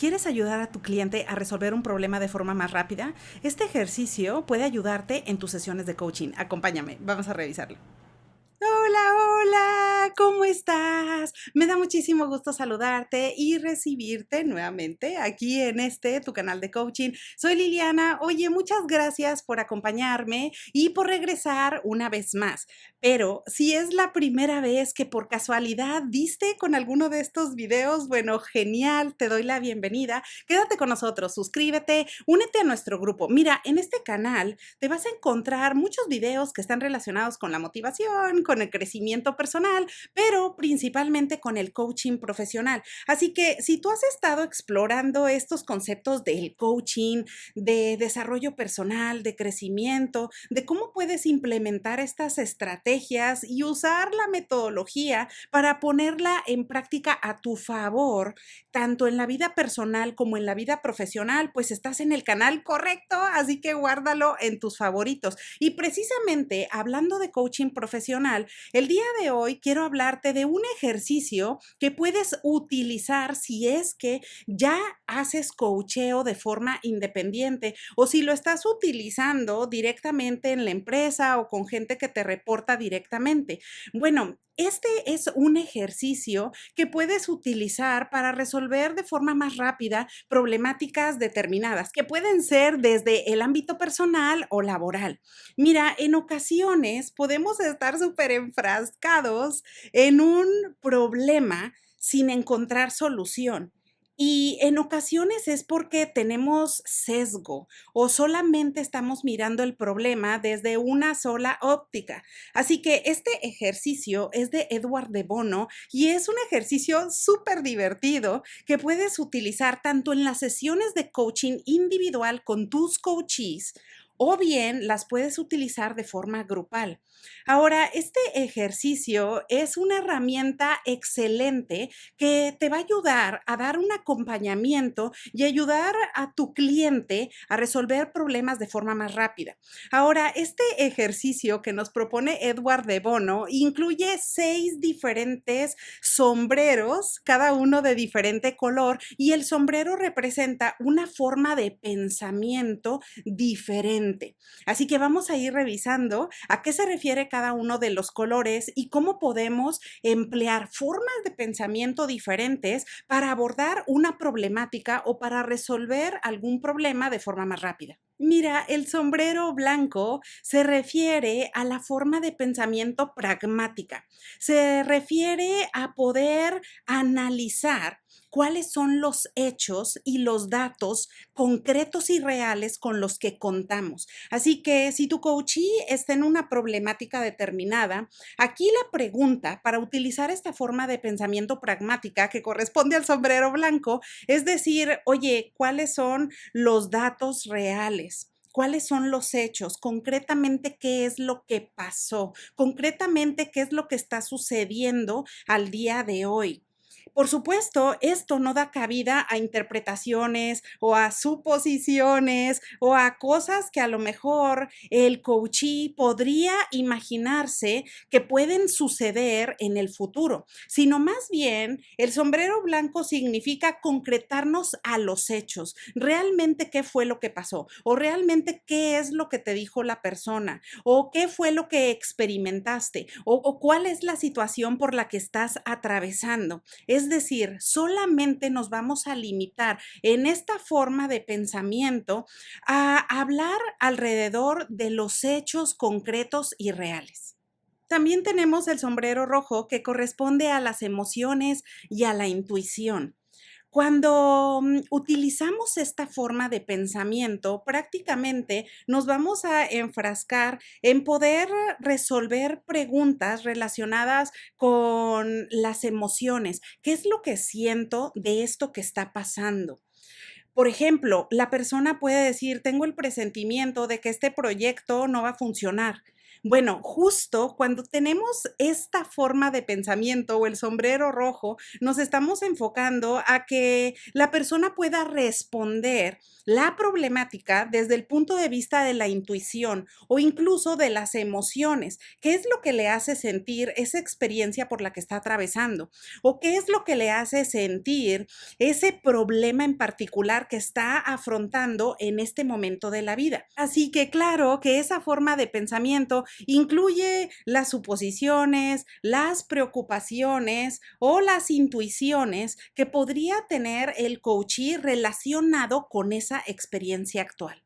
¿Quieres ayudar a tu cliente a resolver un problema de forma más rápida? Este ejercicio puede ayudarte en tus sesiones de coaching. Acompáñame, vamos a revisarlo. Hola, hola, ¿cómo estás? Me da muchísimo gusto saludarte y recibirte nuevamente aquí en tu canal de coaching. Soy Liliana. Oye, muchas gracias por acompañarme y por regresar una vez más. Pero si es la primera vez que por casualidad diste con alguno de estos videos, bueno, genial, te doy la bienvenida. Quédate con nosotros, suscríbete, únete a nuestro grupo. Mira, en este canal te vas a encontrar muchos videos que están relacionados con la motivación, con el crecimiento personal, pero principalmente con el coaching profesional. Así que si tú has estado explorando estos conceptos del coaching, de desarrollo personal, de crecimiento, de cómo puedes implementar estas estrategias y usar la metodología para ponerla en práctica a tu favor, tanto en la vida personal como en la vida profesional, pues estás en el canal correcto, así que guárdalo en tus favoritos. Y precisamente hablando de coaching profesional, el día de hoy quiero hablarte de un ejercicio que puedes utilizar si es que ya haces coacheo de forma independiente o si lo estás utilizando directamente en la empresa o con gente que te reporta directamente. Bueno, este es un ejercicio que puedes utilizar para resolver de forma más rápida problemáticas determinadas, que pueden ser desde el ámbito personal o laboral. Mira, en ocasiones podemos estar súper enfrascados en un problema sin encontrar solución. Y en ocasiones es porque tenemos sesgo o solamente estamos mirando el problema desde una sola óptica. Así que este ejercicio es de Edward de Bono y es un ejercicio súper divertido que puedes utilizar tanto en las sesiones de coaching individual con tus coachees o bien las puedes utilizar de forma grupal. Ahora, este ejercicio es una herramienta excelente que te va a ayudar a dar un acompañamiento y ayudar a tu cliente a resolver problemas de forma más rápida. Ahora, este ejercicio que nos propone Edward de Bono incluye 6 diferentes sombreros, cada uno de diferente color, y el sombrero representa una forma de pensamiento diferente. Así que vamos a ir revisando a qué se refiere cada uno de los colores y cómo podemos emplear formas de pensamiento diferentes para abordar una problemática o para resolver algún problema de forma más rápida. Mira, el sombrero blanco se refiere a la forma de pensamiento pragmática. Se refiere a poder analizar cuáles son los hechos y los datos concretos y reales con los que contamos. Así que si tu coachee está en una problemática determinada, aquí la pregunta para utilizar esta forma de pensamiento pragmática que corresponde al sombrero blanco es decir, oye, ¿cuáles son los datos reales? ¿Cuáles son los hechos? Concretamente, ¿qué es lo que pasó? Concretamente, ¿qué es lo que está sucediendo al día de hoy? Por supuesto, esto no da cabida a interpretaciones o a suposiciones o a cosas que a lo mejor el coachee podría imaginarse que pueden suceder en el futuro, sino más bien el sombrero blanco significa concretarnos a los hechos, realmente qué fue lo que pasó o realmente qué es lo que te dijo la persona o qué fue lo que experimentaste o cuál es la situación por la que estás atravesando. Es decir, solamente nos vamos a limitar en esta forma de pensamiento a hablar alrededor de los hechos concretos y reales. También tenemos el sombrero rojo que corresponde a las emociones y a la intuición. Cuando utilizamos esta forma de pensamiento, prácticamente nos vamos a enfrascar en poder resolver preguntas relacionadas con las emociones. ¿Qué es lo que siento de esto que está pasando? Por ejemplo, la persona puede decir, tengo el presentimiento de que este proyecto no va a funcionar. Bueno, justo cuando tenemos esta forma de pensamiento o el sombrero rojo, nos estamos enfocando a que la persona pueda responder la problemática desde el punto de vista de la intuición o incluso de las emociones. ¿Qué es lo que le hace sentir esa experiencia por la que está atravesando? ¿O qué es lo que le hace sentir ese problema en particular que está afrontando en este momento de la vida? Así que claro que esa forma de pensamiento incluye las suposiciones, las preocupaciones o las intuiciones que podría tener el coachee relacionado con esa experiencia actual.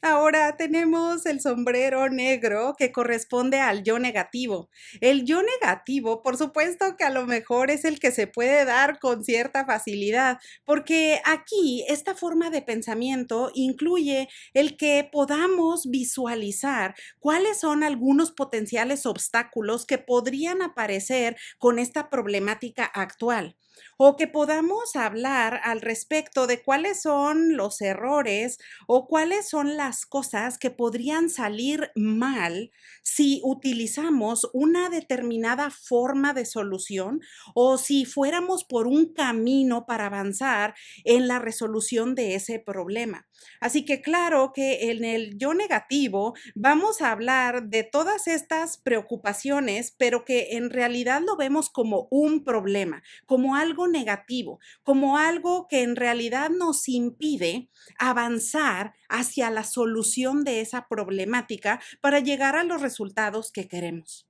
Ahora tenemos el sombrero negro que corresponde al yo negativo. El yo negativo, por supuesto que a lo mejor es el que se puede dar con cierta facilidad, porque aquí esta forma de pensamiento incluye el que podamos visualizar cuáles son algunos potenciales obstáculos que podrían aparecer con esta problemática actual o que podamos hablar al respecto de cuáles son los errores o cuáles son las cosas que podrían salir mal si utilizamos una determinada forma de solución o si fuéramos por un camino para avanzar en la resolución de ese problema. Así que claro que en el yo negativo vamos a hablar de todas estas preocupaciones, pero que en realidad lo vemos como un problema, como algo negativo, como algo que en realidad nos impide avanzar hacia la solución de esa problemática para llegar a los resultados que queremos.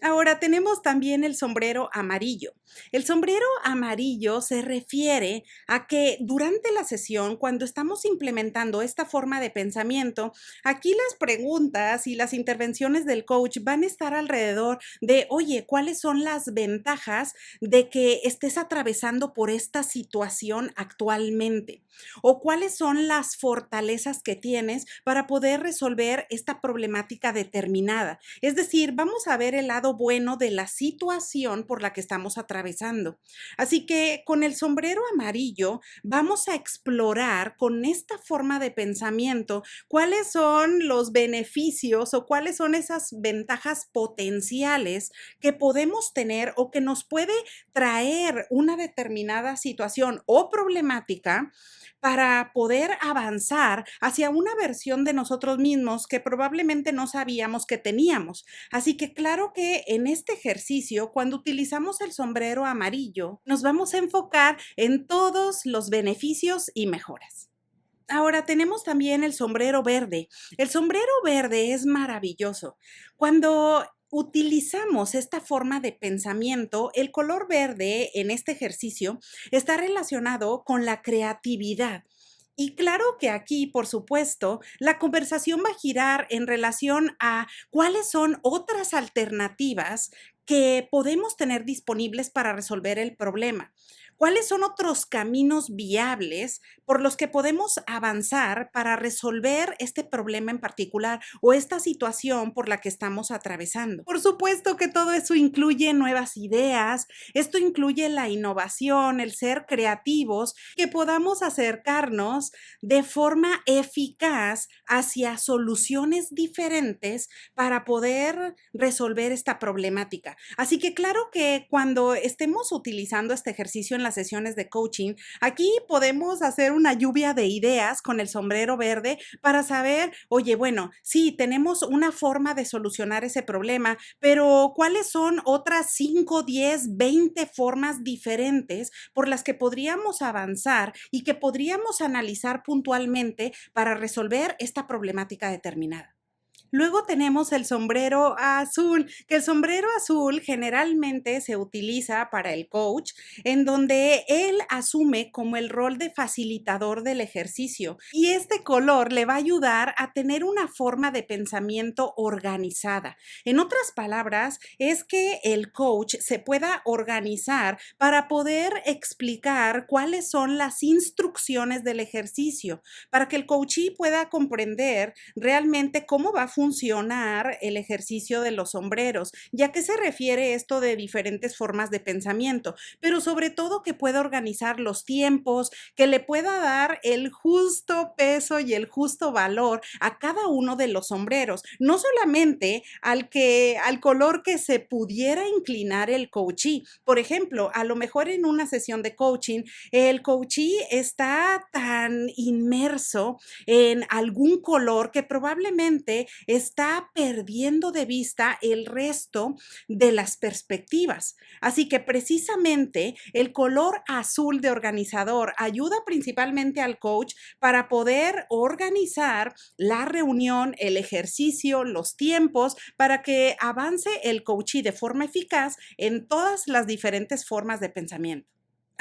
Ahora tenemos también el sombrero amarillo. El sombrero amarillo se refiere a que durante la sesión, cuando estamos implementando esta forma de pensamiento, aquí las preguntas y las intervenciones del coach van a estar alrededor de, oye, ¿cuáles son las ventajas de que estés atravesando por esta situación actualmente? ¿O cuáles son las fortalezas que tienes para poder resolver esta problemática determinada? Es decir, vamos a ver el lado bueno de la situación por la que estamos atravesando. Así que con el sombrero amarillo vamos a explorar con esta forma de pensamiento cuáles son los beneficios o cuáles son esas ventajas potenciales que podemos tener o que nos puede traer una determinada situación o problemática para poder avanzar hacia una versión de nosotros mismos que probablemente no sabíamos que teníamos. Así que claro que en este ejercicio, cuando utilizamos el sombrero amarillo, nos vamos a enfocar en todos los beneficios y mejoras. Ahora tenemos también el sombrero verde. El sombrero verde es maravilloso. Cuando utilizamos esta forma de pensamiento, el color verde en este ejercicio está relacionado con la creatividad. Y claro que aquí, por supuesto, la conversación va a girar en relación a cuáles son otras alternativas que podemos tener disponibles para resolver el problema. ¿Cuáles son otros caminos viables por los que podemos avanzar para resolver este problema en particular o esta situación por la que estamos atravesando? Por supuesto que todo eso incluye nuevas ideas, esto incluye la innovación, el ser creativos, que podamos acercarnos de forma eficaz hacia soluciones diferentes para poder resolver esta problemática. Así que claro que cuando estemos utilizando este ejercicio en las sesiones de coaching, aquí podemos hacer una lluvia de ideas con el sombrero verde para saber, oye, bueno, sí, tenemos una forma de solucionar ese problema, pero ¿cuáles son otras 5, 10, 20 formas diferentes por las que podríamos avanzar y que podríamos analizar puntualmente para resolver esta problemática determinada? Luego tenemos el sombrero azul, que el sombrero azul generalmente se utiliza para el coach, en donde él asume como el rol de facilitador del ejercicio. Y este color le va a ayudar a tener una forma de pensamiento organizada. En otras palabras, es que el coach se pueda organizar para poder explicar cuáles son las instrucciones del ejercicio, para que el coachee pueda comprender realmente cómo va a funcionar el ejercicio de los sombreros, ya que se refiere esto de diferentes formas de pensamiento, pero sobre todo que pueda organizar los tiempos, que le pueda dar el justo peso y el justo valor a cada uno de los sombreros, no solamente al color que se pudiera inclinar el coachee. Por ejemplo, a lo mejor en una sesión de coaching, el coachee está tan inmerso en algún color que probablemente está perdiendo de vista el resto de las perspectivas. Así que precisamente el color azul de organizador ayuda principalmente al coach para poder organizar la reunión, el ejercicio, los tiempos, para que avance el coachee de forma eficaz en todas las diferentes formas de pensamiento.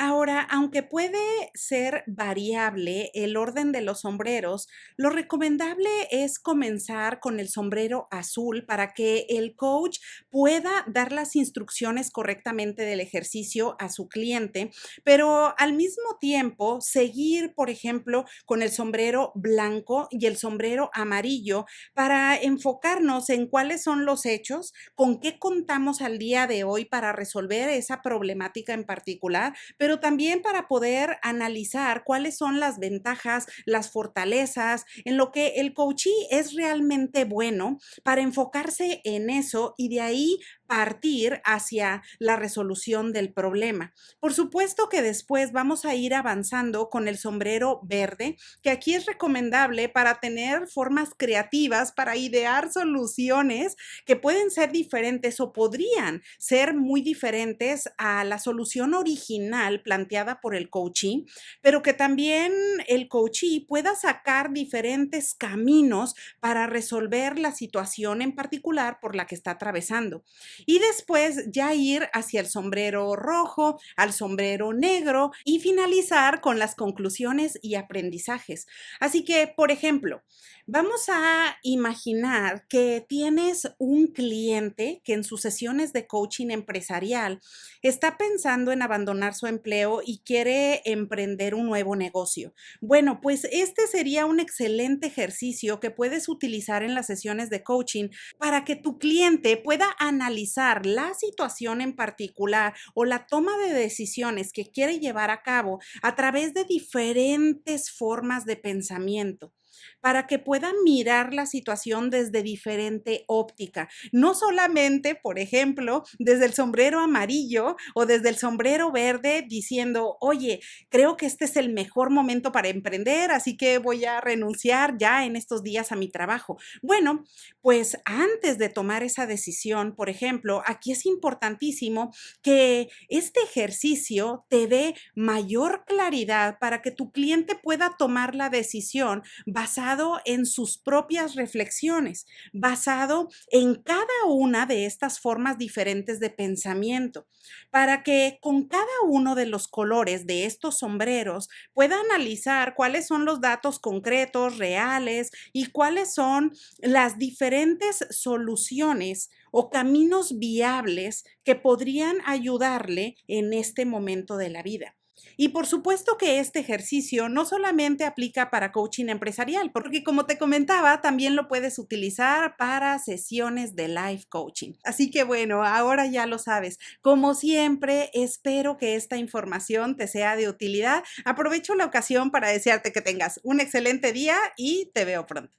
Ahora, aunque puede ser variable el orden de los sombreros, lo recomendable es comenzar con el sombrero azul para que el coach pueda dar las instrucciones correctamente del ejercicio a su cliente, pero al mismo tiempo seguir, por ejemplo, con el sombrero blanco y el sombrero amarillo para enfocarnos en cuáles son los hechos, con qué contamos al día de hoy para resolver esa problemática en particular, pero también para poder analizar cuáles son las ventajas, las fortalezas, en lo que el coachee es realmente bueno, para enfocarse en eso y de ahí partir hacia la resolución del problema. Por supuesto que después vamos a ir avanzando con el sombrero verde, que aquí es recomendable para tener formas creativas, para idear soluciones que pueden ser diferentes o podrían ser muy diferentes a la solución original planteada por el coachee, pero que también el coachee pueda sacar diferentes caminos para resolver la situación en particular por la que está atravesando. Y después ya ir hacia el sombrero rojo, al sombrero negro y finalizar con las conclusiones y aprendizajes. Así que, por ejemplo, vamos a imaginar que tienes un cliente que en sus sesiones de coaching empresarial está pensando en abandonar su empleo y quiere emprender un nuevo negocio. Bueno, pues este sería un excelente ejercicio que puedes utilizar en las sesiones de coaching para que tu cliente pueda analizar la situación en particular o la toma de decisiones que quiere llevar a cabo a través de diferentes formas de pensamiento, para que puedan mirar la situación desde diferente óptica, no solamente, por ejemplo, desde el sombrero amarillo o desde el sombrero verde diciendo, oye, creo que este es el mejor momento para emprender, así que voy a renunciar ya en estos días a mi trabajo. Bueno, pues antes de tomar esa decisión, por ejemplo, aquí es importantísimo que este ejercicio te dé mayor claridad para que tu cliente pueda tomar la decisión basado en sus propias reflexiones, basado en cada una de estas formas diferentes de pensamiento, para que con cada uno de los colores de estos sombreros pueda analizar cuáles son los datos concretos, reales y cuáles son las diferentes soluciones o caminos viables que podrían ayudarle en este momento de la vida. Y por supuesto que este ejercicio no solamente aplica para coaching empresarial, porque como te comentaba, también lo puedes utilizar para sesiones de life coaching. Así que bueno, ahora ya lo sabes. Como siempre, espero que esta información te sea de utilidad. Aprovecho la ocasión para desearte que tengas un excelente día y te veo pronto.